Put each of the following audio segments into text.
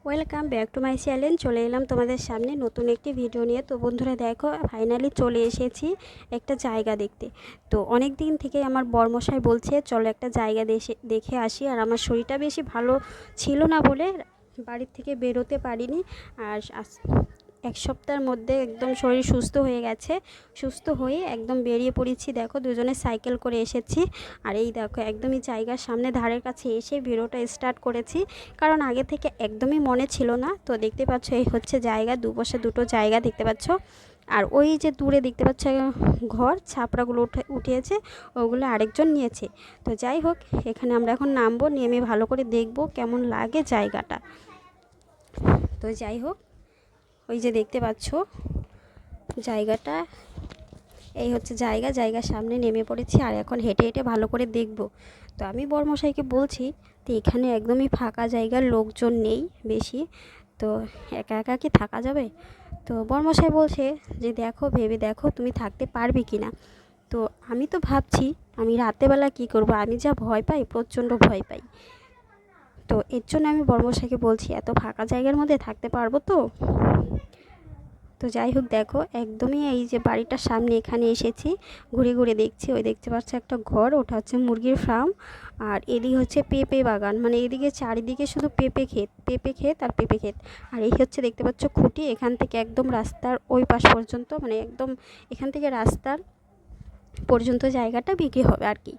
Welcome back to my channel. চলে এলাম তোমাদের সামনে নতুন একটি ভিডিও নিয়ে। তো বন্ধুরা দেখো, ফাইনালি চলে এসেছি একটা জায়গা দেখতে। তো অনেক দিন থেকে আমার বরমশাই বলছে চলো একটা জায়গা দেখে আসি। আর আমার শরীরটা বেশি ভালো ছিল না বলে বাড়ির থেকে বেরোতে পারিনি। আর এক সপ্তাহের মধ্যে একদম শরীর সুস্থ হয়ে গেছে। সুস্থ হয়ে একদম বেরিয়ে পড়েছি। দেখো দুজনে সাইকেল করে এসেছি। আর এই দেখো একদমই জায়গার সামনে ধারের কাছে এসে ভিডিওটা স্টার্ট করেছি, কারণ আগে থেকে একদমই মনে ছিল না। তো দেখতে পাচ্ছ এই হচ্ছে জায়গা, দুপাশে দুটো জায়গা দেখতে পাচ্ছ। আর ওই যে দূরে দেখতে পাচ্ছ ঘর ছাপড়াগুলো উঠিয়েছে, ওগুলো আরেকজন নিয়েছে। তো যাই হোক, এখানে আমরা এখন নামবো, নেমে ভালো করে দেখব কেমন লাগে জায়গাটা। তো যাই হোক, ওই যে দেখতে পাচ্ছ জায়গাটা, এই হচ্ছে জায়গার সামনে নেমে পড়েছি। আর এখন হেঁটে হেঁটে ভালো করে দেখব। তো আমি বরমশাইকে বলছি তো এখানে একদমই ফাঁকা জায়গার, লোকজন নেই বেশি, তো একা একা কি থাকা যাবে? তো বরমশাই বলছে যে দেখো, ভেবে দেখো তুমি থাকতে পারবে কি না। তো আমি তো ভাবছি আমি রাতেবেলা কি করব, আমি যা ভয় পাই, প্রচণ্ড ভয় পাই। তো এর জন্য আমি বরমশাইকে বলছি এত ফাঁকা জায়গার মধ্যে থাকতে পারবো তো? তো যাই হোক, দেখো একদমই এই যে বাড়িটার সামনে এখানে এসেছি, ঘুরে ঘুরে দেখছি। ওই দেখতে পাচ্ছ একটা ঘর, ওটা হচ্ছে মুরগির ফার্ম। আর এদিকে হচ্ছে পেঁপে বাগান, মানে এদিকে চারিদিকে শুধু পেঁপে ক্ষেত আর পেঁপে ক্ষেত। আর এই হচ্ছে দেখতে পাচ্ছ খুঁটি, এখান থেকে একদম রাস্তার ওই পাশ পর্যন্ত, মানে একদম এখান থেকে রাস্তার পর্যন্ত জায়গাটা বিক্রি হবে আর কি।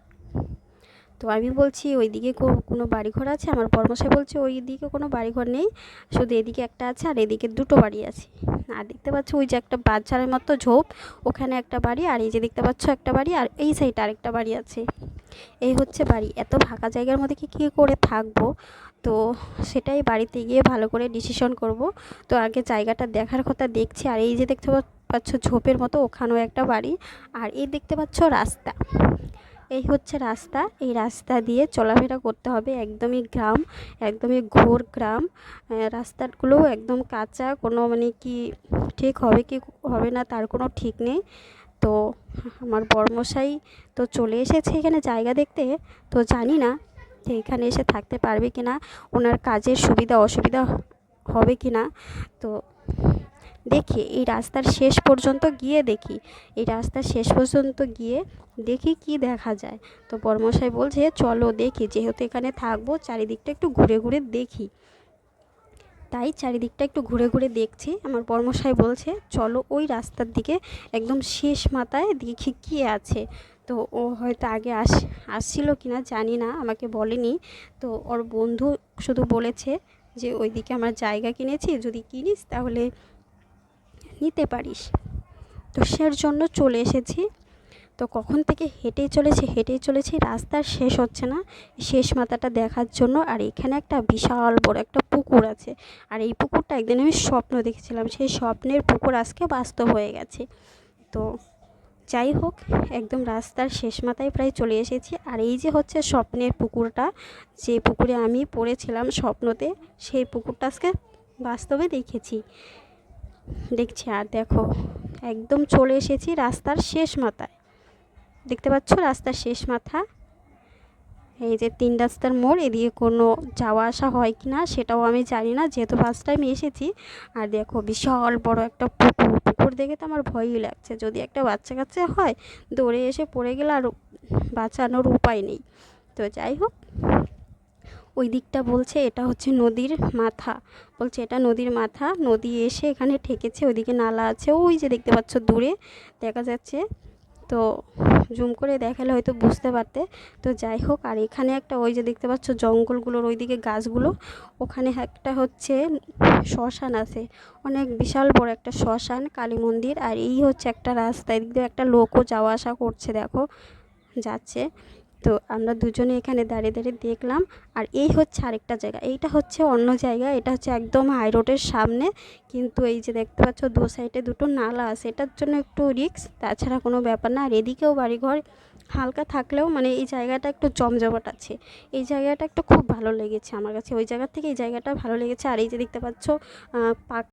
তো আমি বলছি ওইদিকে কোনো বাড়িঘর আছে? আমার বরমশাই বলছে ওই দিকে কোনো বাড়িঘর নেই, শুধু এদিকে একটা আছে আর এদিকে দুটো বাড়ি আছে। আর দেখতে পাচ্ছ ওই যে একটা বাচ্চাদের মতো ঝোপ, ওখানে একটা বাড়ি। আর এই যে দেখতে পাচ্ছ একটা বাড়ি, আর এই সাইডে আরেকটা বাড়ি আছে। এই হচ্ছে বাড়ি। এত ফাঁকা জায়গার মধ্যে কী করে থাকবো? তো সেটাই বাড়িতে গিয়ে ভালো করে ডিসিশন করব। তো আগে জায়গাটা দেখার কথা দেখছি। আর এই যে দেখতে পাচ্ছ ঝোপের মতো, ওখানেও একটা বাড়ি। আর এই দেখতে পাচ্ছ রাস্তা, এই হচ্ছে রাস্তা। এই রাস্তা দিয়ে চলাফেরা করতে হবে, একদমই গ্রাম, একদমই ঘোর গ্রাম। রাস্তাগুলো একদম কাঁচা, কোনো মানে কি ঠিক হবে কি হবে না তার কোনো ঠিক নেই। তো আমার বরমশাই তো চলে এসেছে এখানে জায়গা দেখতে। তো জানি না যে এখানে এসে থাকতে পারবে কি না, ওনার কাজের সুবিধা অসুবিধা হবে কি না। তো দেখি এই রাস্তার শেষ পর্যন্ত গিয়ে দেখি, এই রাস্তার শেষ পর্যন্ত গিয়ে দেখি কি দেখা যায়। তো বরমশাই বলছে চলো দেখি, যেহেতু এখানে থাকবো চারিদিকটা একটু ঘুরে ঘুরে দেখি। তাই চারিদিকটা একটু ঘুরে ঘুরে দেখছি। আমার বরমশাই বলছে চলো ওই রাস্তার দিকে, একদম শেষ মাথায় দেখি কী আছে। তো ও হয়তো আগে আসছিল কি না জানি না, আমাকে বলেনি। তো ওর বন্ধু শুধু বলেছে যে ওইদিকে আমার জায়গা কিনেছি, যদি কিনিস তাহলে নিতে পারিস। তো সের জন্য চলে এসেছি। তো কখন থেকে হেঁটেই চলেছি, রাস্তার শেষ হচ্ছে না, শেষ মাথাটা দেখার জন্য। আর এখানে একটা বিশাল বড় একটা পুকুর আছে। আর এই পুকুরটা একদিন আমি স্বপ্ন দেখেছিলাম, সেই স্বপ্নের পুকুর আজকে বাস্তব হয়ে গেছে। তো যাই হোক, একদম রাস্তার শেষ মাথায় প্রায় চলে এসেছি। আর এই যে হচ্ছে স্বপ্নের পুকুরটা, যে পুকুরে আমি পড়েছিলাম স্বপ্নতে, সেই পুকুরটা আজকে বাস্তবে দেখছি। আর দেখো একদম চলে এসেছি রাস্তার শেষ মাথায়, দেখতে পাচ্ছ রাস্তার শেষ মাথা। এই যে 3 রাস্তার মোড়, এদিকে কোনো যাওয়া আসা হয় কি না সেটাও আমি জানি না, যেহেতু ফার্স্ট টাইম এসেছি। আর দেখো বিশাল বড় একটা পুকুর দেখে তো আমার ভয়ই লাগছে, যদি একটা বাচ্চা কাচ্চা হয় দৌড়ে এসে পড়ে গেলে আর বাঁচানোর উপায় নেই। তো যাই হোক, ওই দিকটা বলছে এটা হচ্ছে নদীর মাথা, বলছে এটা নদীর মাথা, নদী এসে এখানে ঠেকেছে, ওইদিকে নালা আছে, ওই যে দেখতে পাচ্ছ দূরে দেখা যাচ্ছে। তো জুম করে দেখালে হয়তো বুঝতে পারতে। তো যাই হোক, আর এখানে একটা ওই যে দেখতে পাচ্ছ জঙ্গলগুলোর ওইদিকে গাছগুলো, ওখানে একটা হচ্ছে শ্মশান আছে, অনেক বিশাল বড় একটা শ্মশান, কালী মন্দির। আর এই হচ্ছে একটা রাস্তা, এদিক দিয়ে একটা লোকও যাওয়া আসা করছে, দেখো যাচ্ছে। তো আমরা দুজনে এখানে দাঁড়িয়ে দাঁড়িয়ে দেখলাম। আর এই হচ্ছে আরেকটা জায়গা, এইটা হচ্ছে অন্য জায়গা, এটা হচ্ছে একদম হাই রোডের সামনে। কিন্তু এই যে দেখতে পাচ্ছ দু সাইডে দুটো নালা আছে, এটার জন্য একটু রিস্ক, তাছাড়া কোনো ব্যাপার না। আর এদিকেও বাড়িঘর হালকা থাকলেও মানে এই জায়গাটা একটু জমজমাট আছে। এই জায়গাটা একটু খুব ভালো লেগেছে আমার কাছে, ওই জায়গার থেকে এই জায়গাটা ভালো লেগেছে। আর এই যে দেখতে পাচ্ছ